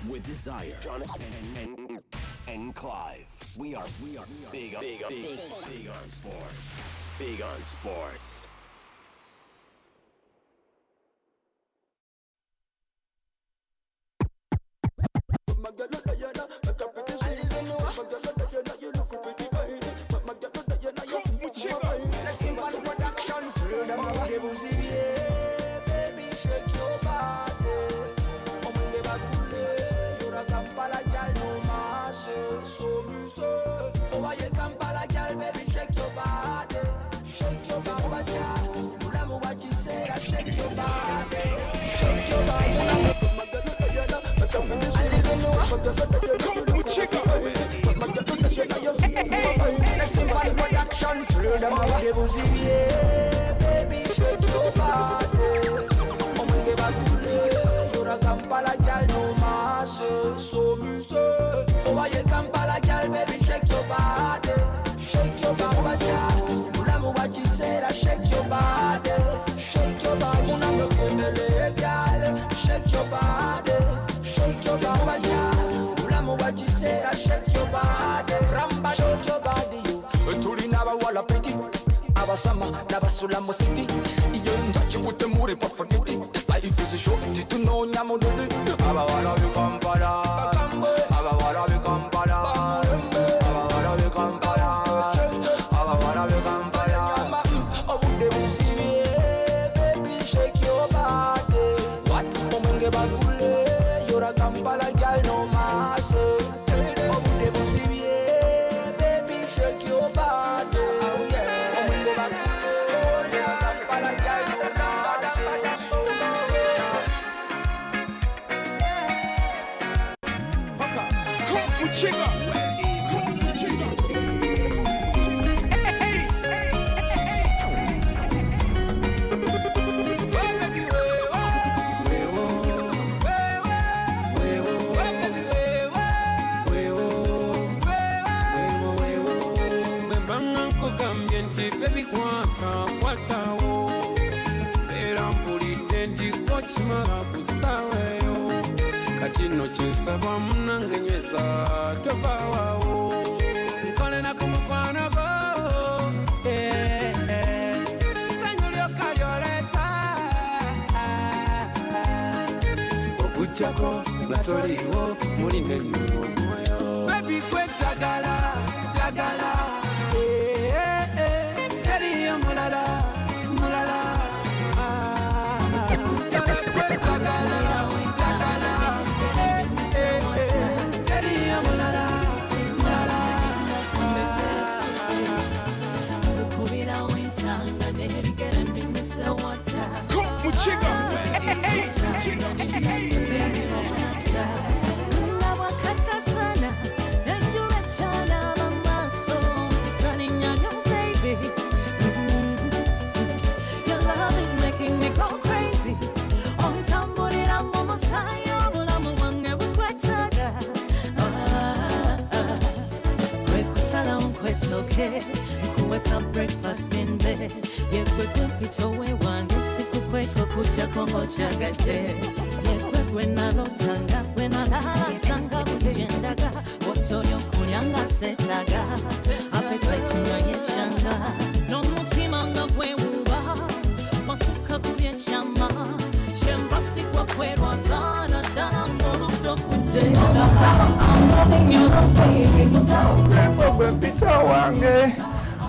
with desire. Jonathan and Clive. We are big on sports. Big on sports.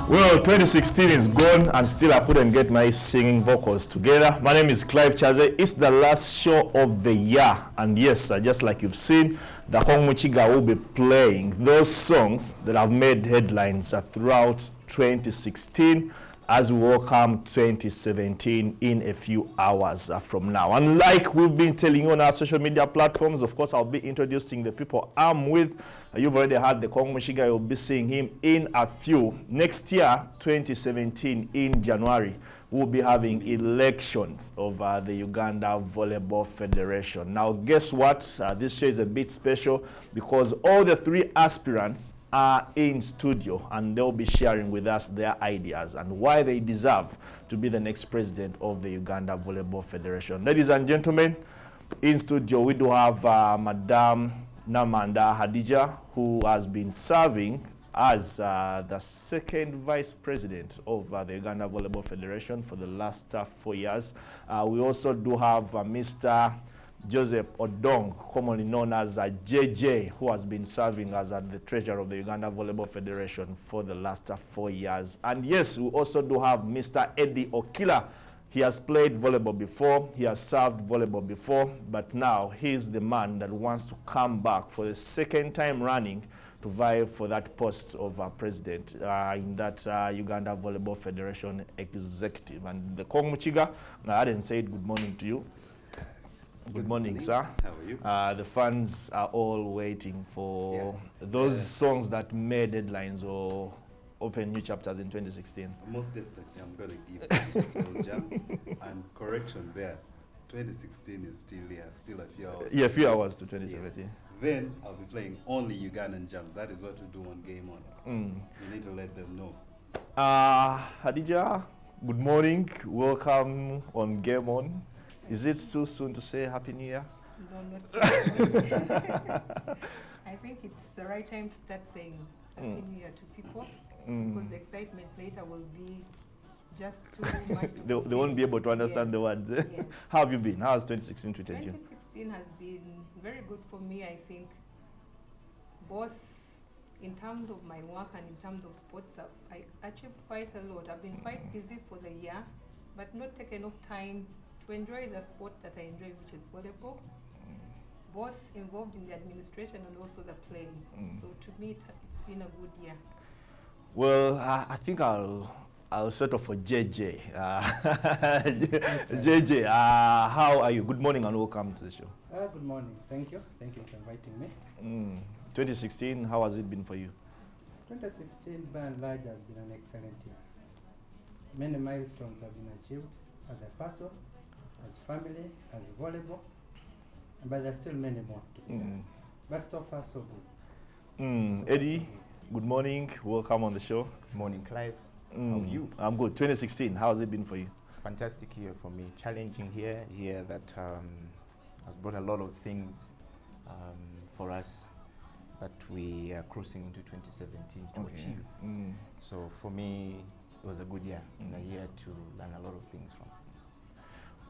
Well, 2016 is gone and still I couldn't get my singing vocals together. My name is Clive Chaze. It's the last show of the year. And yes, just like you've seen, the Kong Muchiga will be playing those songs that have made headlines throughout 2016 as we welcome 2017 in a few hours from now. And like we've been telling you on our social media platforms, of course, I'll be introducing the people I'm with. You've already heard the Kong Mushiga. You'll be seeing him in a few. Next year, 2017, in January, we'll be having elections of the Uganda Volleyball Federation. Now, guess what? This show is a bit special because all the three aspirants are in studio and they'll be sharing with us their ideas and why they deserve to be the next president of the Uganda Volleyball Federation. Ladies and gentlemen, In studio, we do have Madam Namanda Hadija, who has been serving as the second vice president of the Uganda Volleyball Federation for the last 4 years. We also do have Mr. Joseph Odong, commonly known as JJ, who has been serving as the treasurer of the Uganda Volleyball Federation for the last 4 years. And yes, we also do have Mr. Eddie Okila. He has played volleyball before, he has served volleyball before, but now he's the man that wants to come back for the second time running to vie for that post of president in that Uganda Volleyball Federation executive. And the Kong Muchiga, I didn't say good morning to you. Good morning, sir. How are you? The fans are all waiting for those songs that made headlines or open new chapters in 2016. Most definitely, I'm going to give those jams. And correction there, 2016 is still here, still a few hours. Yeah, a few hours to 2017. Yes. Then I'll be playing only Ugandan jams. That is what we do on Game On. You need to let them know. Hadija, good morning. Welcome on Game On. Is it too soon to say Happy New Year? No, not so. I think it's the right time to start saying Happy New Year to people, because the excitement later will be just too much. They won't be able to understand the words. Yes. How have you been? How has 2016 treated you? 2016 has been very good for me, I think, both in terms of my work and in terms of sports. I achieved quite a lot. I've been quite busy for the year, but not taken enough time to enjoy the sport that I enjoy, which is volleyball, both involved in the administration and also the playing. So to me, it's been a good year. Well, I think I'll settle for JJ. JJ, how are you? Good morning and welcome to the show. Good morning. Thank you. Thank you for inviting me. 2016, how has it been for you? 2016, by and large, has been an excellent year. Many milestones have been achieved as a person, as family, as volleyball, but there's still many more to be done. But so far, so good. Eddie, good morning. Welcome on the show. Morning, Clive. How are you? I'm good. 2016, how has it been for you? Fantastic year for me. Challenging year that has brought a lot of things for us that we are crossing into 2017 to achieve. So for me, it was a good year, a year to learn a lot of things from.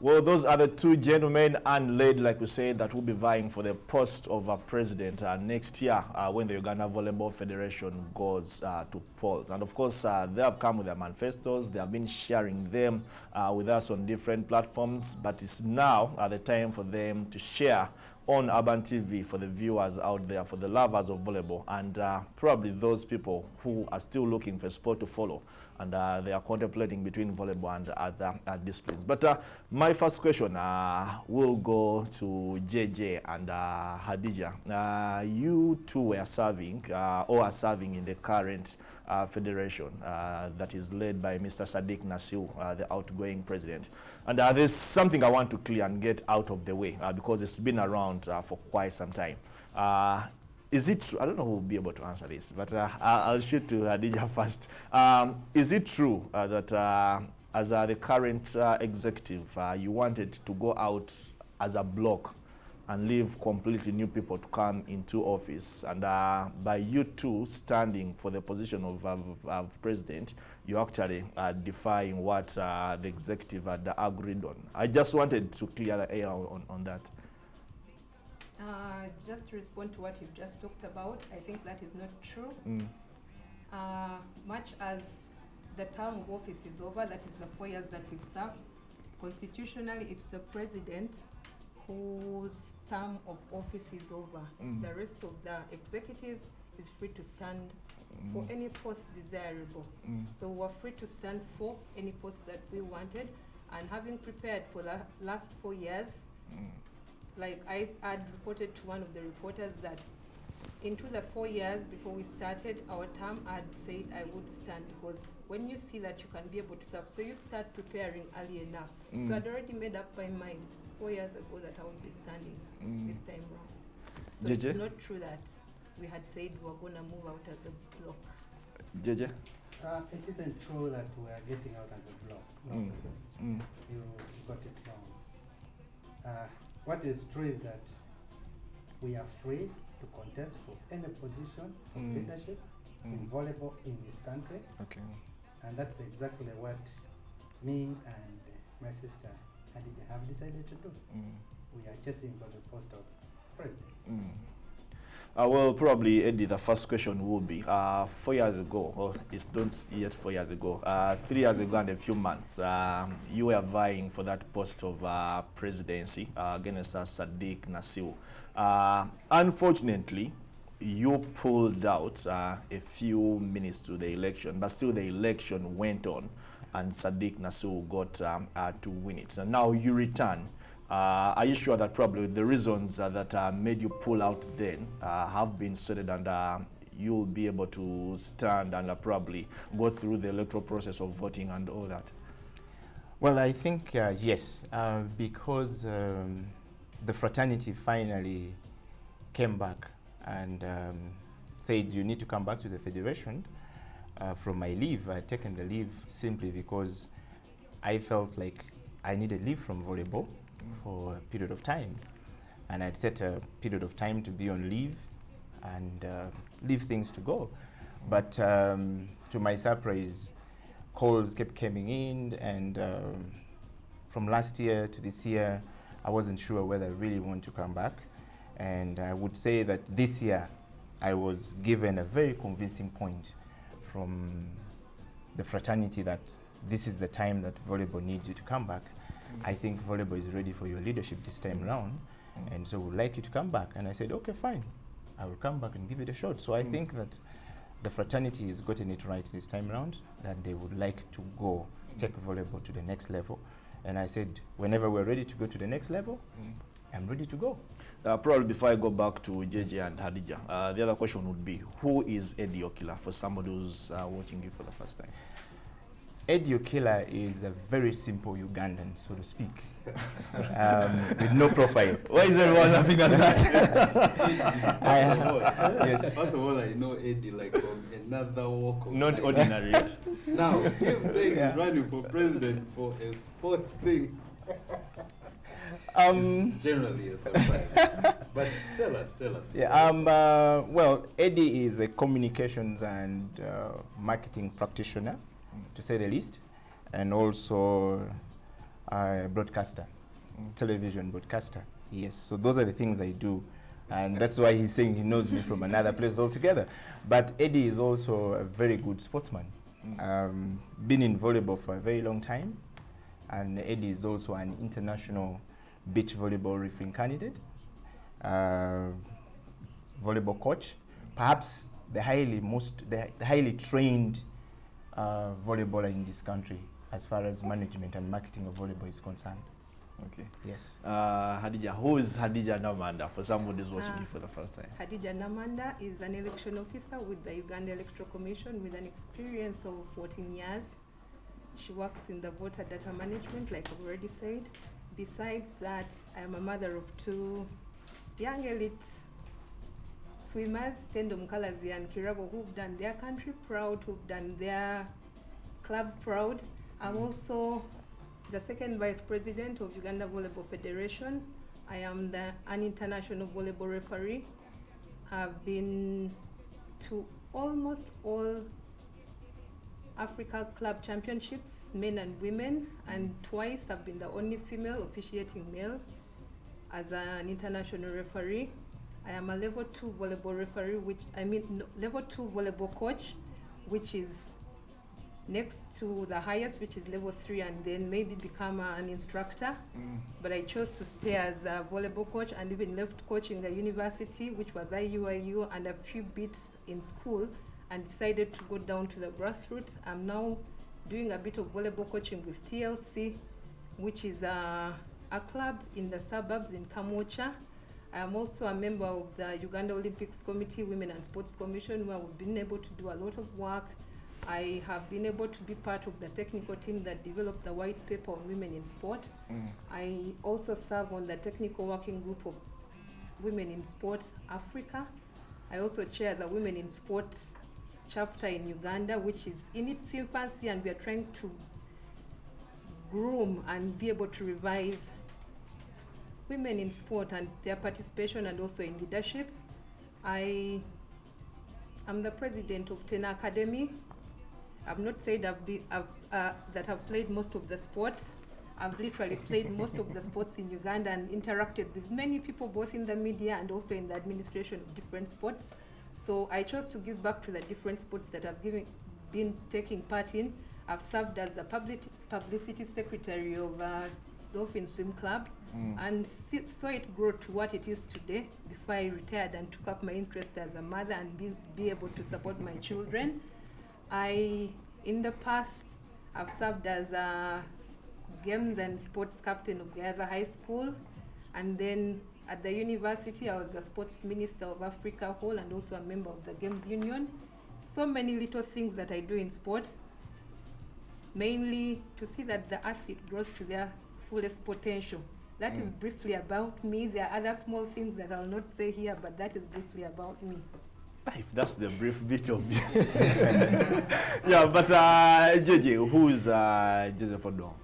Well, those are the two gentlemen and lady, like we said, that will be vying for the post of president next year when the Uganda Volleyball Federation goes to polls. And of course, they have come with their manifestos. They have been sharing them with us on different platforms. But it's now the time for them to share on Urban TV for the viewers out there, for the lovers of volleyball, and probably those people who are still looking for sport to follow, and they are contemplating between volleyball and other disciplines. But my first question will go to JJ and Hadija. You two were serving, or are serving in the current federation that is led by Mr. Sadiq Nasiu, the outgoing president. And there's something I want to clear and get out of the way because it's been around for quite some time. Is it true? I don't know who will be able to answer this, but I'll shoot to Hadija first. Is it true that as the current executive, you wanted to go out as a block and leave completely new people to come into office, and by you two standing for the position of president, you actually defying what the executive had agreed on? I just wanted to clear the air on that. Just to respond to what you've just talked about, I think that is not true. Much as the term of office is over, that is the 4 years that we've served, constitutionally it's the president whose term of office is over. The rest of the executive is free to stand for any post desirable. So we're free to stand for any post that we wanted, and having prepared for the last 4 years, like I had reported to one of the reporters that into the 4 years before we started our term, I had said I would stand, because when you see that you can be able to serve, so you start preparing early enough. So I'd already made up my mind 4 years ago that I would be standing this time round. So JJ? It's not true that we had said we were going to move out as a block. JJ? It isn't true that we are getting out as a block. No. You got it wrong. what is true is that we are free to contest for any position of leadership in volleyball in this country. Okay. And that's exactly what me and my sister Khadija have decided to do. We are chasing for the post of president. Well, probably, Eddie, the first question will be, 4 years ago, or it's not yet 4 years ago, 3 years ago and a few months, you were vying for that post of presidency against Sadiq Nassir. Unfortunately, you pulled out a few minutes to the election, but still the election went on, and Sadiq Nassir got to win it. So now you return. Are you sure that probably the reasons that made you pull out then have been sorted, and you'll be able to stand and probably go through the electoral process of voting and all that? Well, I think yes, because the fraternity finally came back and said you need to come back to the federation from my leave. I had taken the leave simply because I felt like I needed leave from volleyball for a period of time, and I'd set a period of time to be on leave and leave things to go. But to my surprise, calls kept coming in, and from last year to this year, I wasn't sure whether I really want to come back. And I would say that this year, I was given a very convincing point from the fraternity that this is the time that volleyball needs you to come back. I think volleyball is ready for your leadership this time around, and so would like you to come back. And I said, okay, fine, I will come back and give it a shot. So I think that the fraternity has gotten it right this time around, that they would like to go take volleyball to the next level. And I said, whenever we're ready to go to the next level, I'm ready to go. Probably before I go back to JJ and Khadija, the other question would be, who is Eddie Okyila for somebody who's watching you for the first time? Eddie Okyila is a very simple Ugandan, so to speak, with no profile. Why is everyone laughing at that? Yes. First of all, I know Eddie like from another walk of Not life. ordinary. Now, him saying he's running for president for a sports thing is generally a surprise. But tell us. Yeah, well, Eddie is a communications and marketing practitioner, to say the least, and also a broadcaster, television broadcaster. Yes, so those are the things I do, and that's why he's saying he knows me from another place altogether. But Eddie is also a very good sportsman. Been in volleyball for a very long time, and Eddie is also an international beach volleyball refereeing candidate, volleyball coach, perhaps the highly trained volleyballer in this country as far as management and marketing of volleyball is concerned. Okay. Yes. Hadija, who is Hadija Namanda for somebody who's watching you for the first time? Hadija Namanda is an election officer with the Uganda Electoral Commission with an experience of 14 years. She works in the voter data management, like I've already said. Besides that, I am a mother of 2 young elite swimmers, Tendo Mkalazi and Kirabo, who've done their country proud, who've done their club proud. I'm also the second vice president of Uganda Volleyball Federation. I am an international volleyball referee. I've been to almost all Africa Club Championships, men and women, and twice I've been the only female officiating male as an international referee. I am a level 2 volleyball referee, level 2 volleyball coach, which is next to the highest, which is level 3, and then maybe become an instructor. But I chose to stay as a volleyball coach, and even left coaching at university, which was IUIU, and a few bits in school, and decided to go down to the grassroots. I'm now doing a bit of volleyball coaching with TLC, which is a club in the suburbs in Kamocha. I am also a member of the Uganda Olympics Committee, Women and Sports Commission, where we've been able to do a lot of work. I have been able to be part of the technical team that developed the white paper on women in sport. I also serve on the technical working group of Women in Sport Africa. I also chair the Women in Sport chapter in Uganda, which is in its infancy, and we are trying to groom and be able to revive women in sport and their participation and also in leadership. I am the president of Tena Academy. I've not said that I've played most of the sports. I've literally played most of the sports in Uganda and interacted with many people both in the media and also in the administration of different sports. So I chose to give back to the different sports that I've been taking part in. I've served as the publicity secretary of Dolphin Swim Club and saw it grow to what it is today before I retired and took up my interest as a mother and be able to support my children. In the past, I've served as a games and sports captain of Gaza High School, and then at the university I was the sports minister of Africa Whole and also a member of the Games Union. So many little things that I do in sports, mainly to see that the athlete grows to their fullest potential. That is briefly about me. There are other small things that I'll not say here, but that is briefly about me. If that's the brief bit of you. Yeah, but JJ, who's Joseph Odong?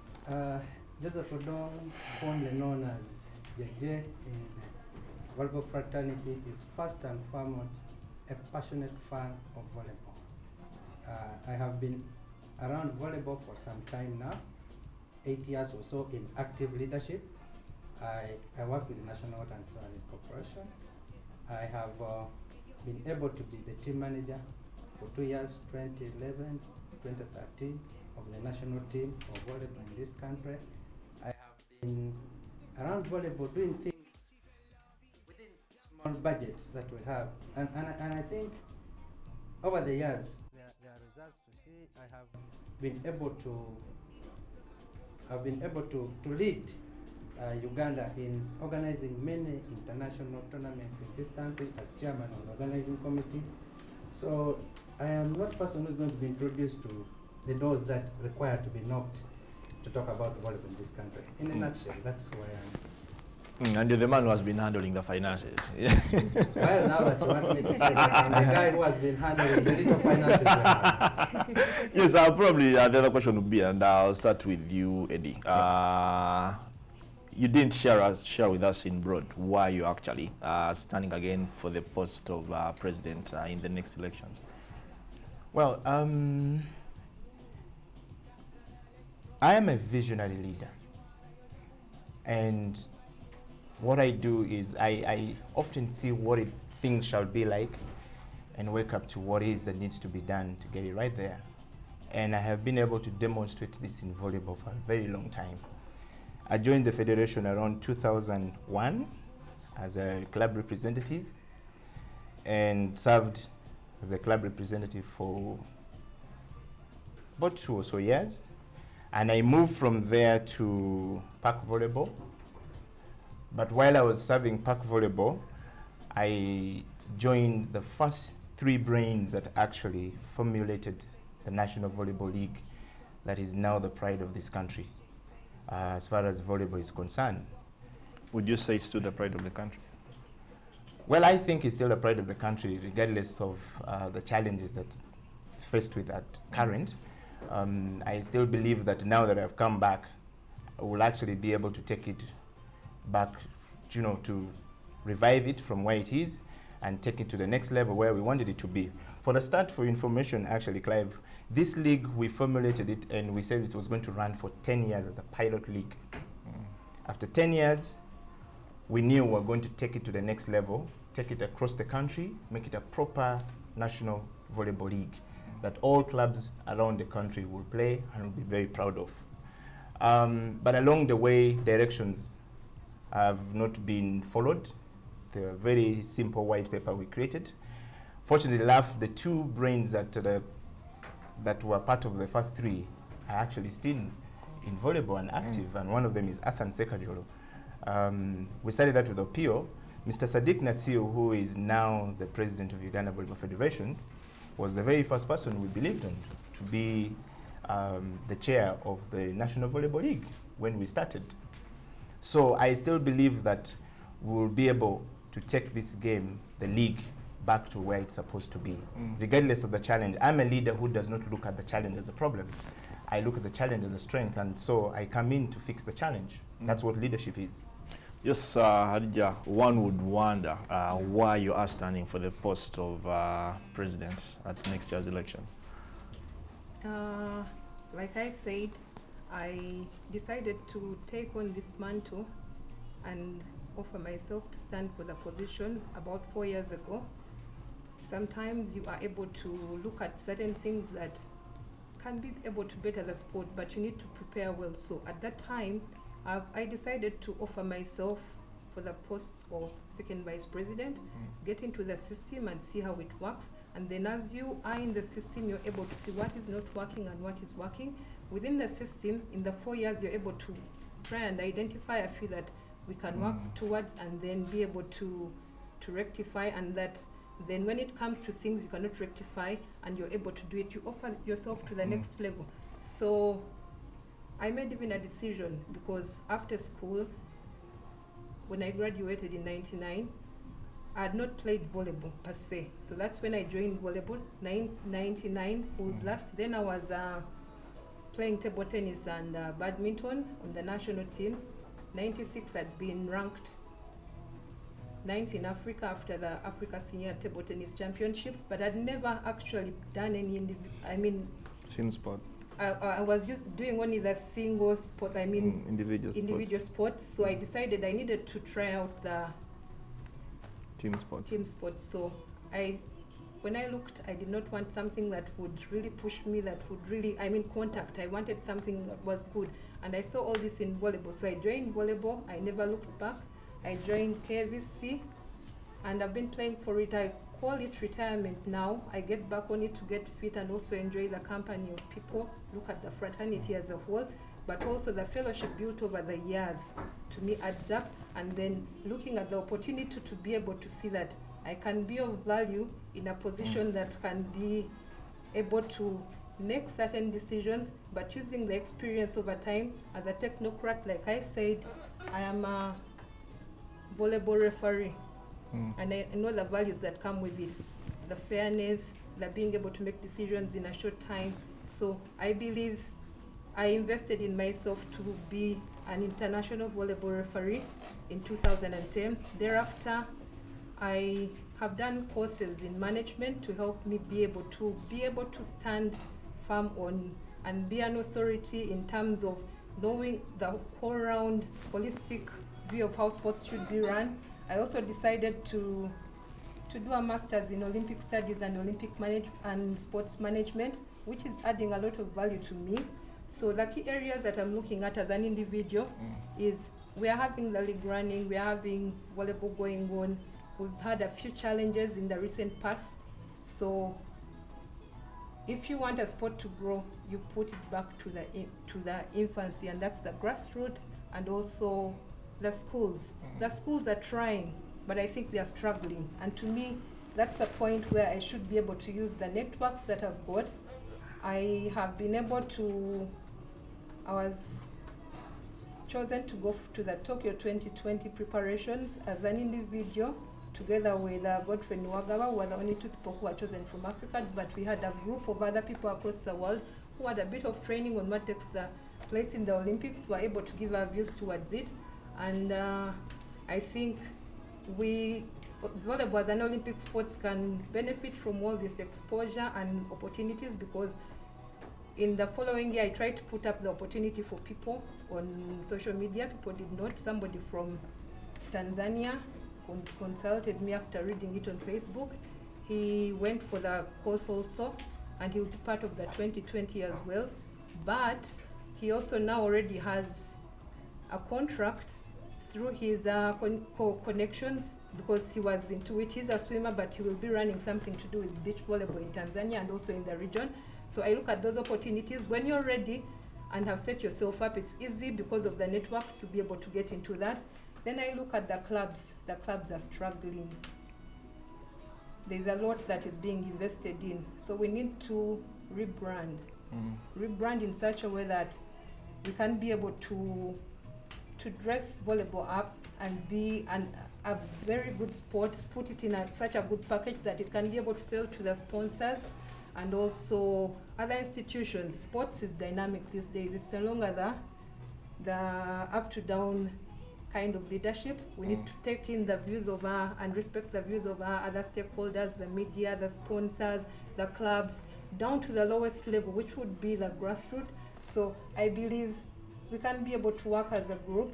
Joseph Odong, fondly known as JJ in the volleyball fraternity, is first and foremost a passionate fan of volleyball. I have been around volleyball for some time now, 8 years or so in active leadership. I work with the National Water and Sewerage Corporation. I have been able to be the team manager for 2 years, 2011, 2013, of the national team of volleyball in this country. I have been around volleyball doing things within small budgets that we have. And I think over the years, there are results to see. I have been able to lead Uganda in organizing many international tournaments in this country as chairman of the organizing committee. So I am not a person who's going to be introduced to the doors that require to be knocked to talk about volleyball in this country. In a nutshell, that's who I am. And you're the man who has been handling the finances. Well, now that you want me to say that, I'm the guy who has been handling the little finances. Yes, probably the other question would be, and I'll start with you, Eddie. You didn't share with us in broad why you're actually standing again for the post of president in the next elections. Well, I am a visionary leader, and what I do is I often see what things shall be like and wake up to what is that needs to be done to get it right there. And I have been able to demonstrate this in volleyball for a very long time. I joined the federation around 2001 as a club representative and served as a club representative for about 2 or so years. And I moved from there to Park Volleyball. But while I was serving Park Volleyball, I joined the first 3 brains that actually formulated the National Volleyball League that is now the pride of this country, as far as volleyball is concerned. Would you say it's still the pride of the country? Well, I think it's still the pride of the country, regardless of the challenges that it's faced with at current. I still believe that now that I've come back, I will actually be able to take it back, to revive it from where it is and take it to the next level where we wanted it to be. For the start, for information, actually, Clive, this league, we formulated it and we said it was going to run for 10 years as a pilot league. After 10 years, we knew we were going to take it to the next level, take it across the country, make it a proper national volleyball league that all clubs around the country will play and will be very proud of. But along the way, directions have not been followed. The very simple white paper we created. Fortunately enough, the 2 brains that were part of the first 3 are actually still in volleyball and active, and one of them is Asan Sekajolo. We started that with Opio. Mr. Sadiq Nasir, who is now the president of Uganda Volleyball Federation, was the very first person we believed in to be the chair of the National Volleyball League when we started. So I still believe that we will be able to take this game, the league, back to where it's supposed to be, regardless of the challenge. I'm a leader who does not look at the challenge as a problem. I look at the challenge as a strength, and so I come in to fix the challenge. That's what leadership is. Yes, Hadija, one would wonder why you are standing for the post of president at next year's elections. Like I said, I decided to take on this mantle and offer myself to stand for the position about 4 years ago. Sometimes you are able to look at certain things that can be able to better the sport, but you need to prepare well. So at that time, I decided to offer myself for the post of second vice president, get into the system and see how it works. And then as you are in the system, you're able to see what is not working and what is working. Within the system, in the 4 years, you're able to try and identify a few that we can work towards and then be able to rectify, and that then when it comes to things you cannot rectify and you're able to do it, you offer yourself to the next level. So I made even a decision because after school, when I graduated in '99, I had not played volleyball per se. So that's when I joined volleyball, '99 full blast. Then I was playing table tennis and badminton on the national team. '96 had been ranked 9th in Africa after the Africa Senior Table Tennis Championships, but I'd never actually done any Team sport. I was just doing only the single sport, individual sports. So I decided I needed to try out the team sports. So when I looked, I did not want something that would really push me, that would really, contact. I wanted something that was good. And I saw all this in volleyball. So I joined volleyball. I never looked back. I joined KVC, and I've been playing for it. I call it retirement now. I get back on it to get fit and also enjoy the company of people, look at the fraternity as a whole, but also the fellowship built over the years to me adds up, and then looking at the opportunity to be able to see that I can be of value in a position that can be able to make certain decisions, but using the experience over time as a technocrat. Like I said, I am a volleyball referee. And I know the values that come with it, the fairness, the being able to make decisions in a short time. So I believe I invested in myself to be an international volleyball referee in 2010. Thereafter, I have done courses in management to help me be able to stand firm on and be an authority in terms of knowing the whole round holistic view of how sports should be run. I also decided to do a master's in Olympic studies and Olympic and sports management, which is adding a lot of value to me. So the key areas that I'm looking at as an individual is we are having the league running, we are having volleyball going on. We've had a few challenges in the recent past. So if you want a sport to grow, you put it back to the infancy, and that's the grassroots, and also the schools. The schools are trying, but I think they are struggling. And to me, that's a point where I should be able to use the networks that I've got. I have been able to, I was chosen to go to the Tokyo 2020 preparations as an individual, together with Godfrey Nwagaba, who were the only two people who were chosen from Africa, but we had a group of other people across the world who had a bit of training on what takes the place in the Olympics, were able to give our views towards it. And I think volleyball as an Olympic sports can benefit from all this exposure and opportunities, because in the following year I tried to put up the opportunity for people on social media. People did not. Somebody from Tanzania consulted me after reading it on Facebook. He went for the course also, and he will be part of the 2020 as well. But he also now already has a contract through his connections, because he was into it. He's a swimmer, but he will be running something to do with beach volleyball in Tanzania and also in the region. So I look at those opportunities. When you're ready and have set yourself up, it's easy because of the networks to be able to get into that. Then I look at the clubs. The clubs are struggling. There's a lot that is being invested in. So we need to rebrand. Rebrand in such a way that we can be able to dress volleyball up and be a very good sport, put it in such a good package that it can be able to sell to the sponsors and also other institutions. Sports is dynamic these days. It's no longer the up to down kind of leadership. We need to take in the views of and respect the views of our other stakeholders, the media, the sponsors, the clubs, down to the lowest level, which would be the grassroots. So I believe we can be able to work as a group,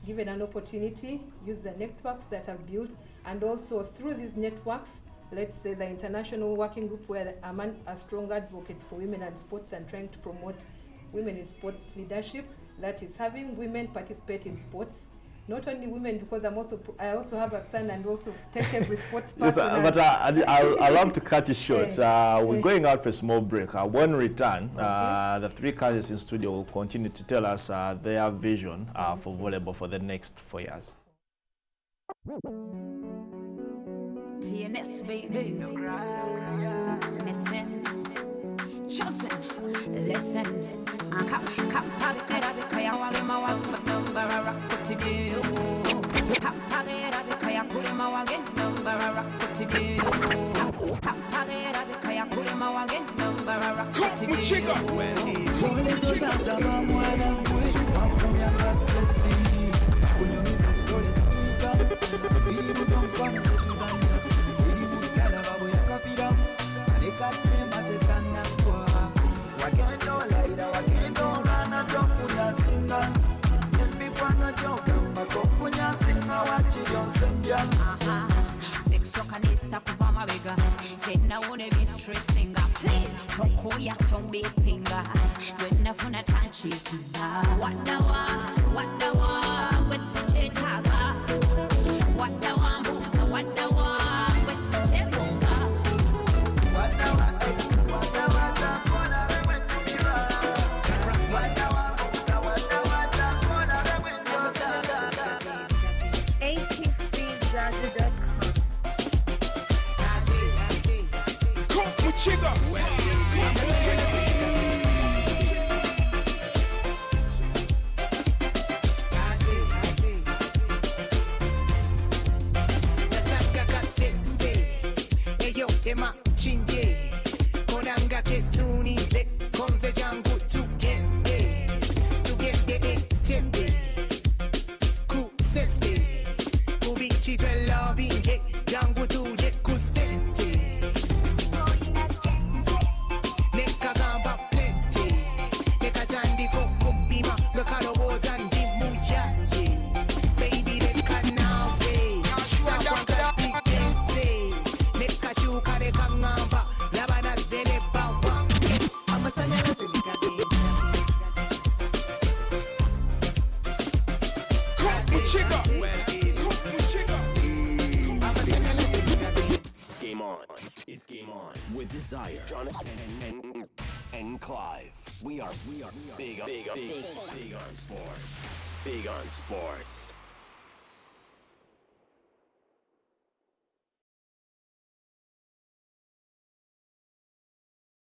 given an opportunity, use the networks that are built, and also through these networks, let's say the international working group where I'm a strong advocate for women and sports and trying to promote women in sports leadership, that is having women participate in sports. Not only women, because I also have a son and also take every sports person. Yes, but I love to cut it short. We're going out for a small break. When we return, the three candidates in studio will continue to tell us their vision for volleyball for the next 4 years. TNS, baby. Listen, chosen, listen. Game on. It's game on with Desire, Jonathan, and Clive. We are big on sports. Big on sports.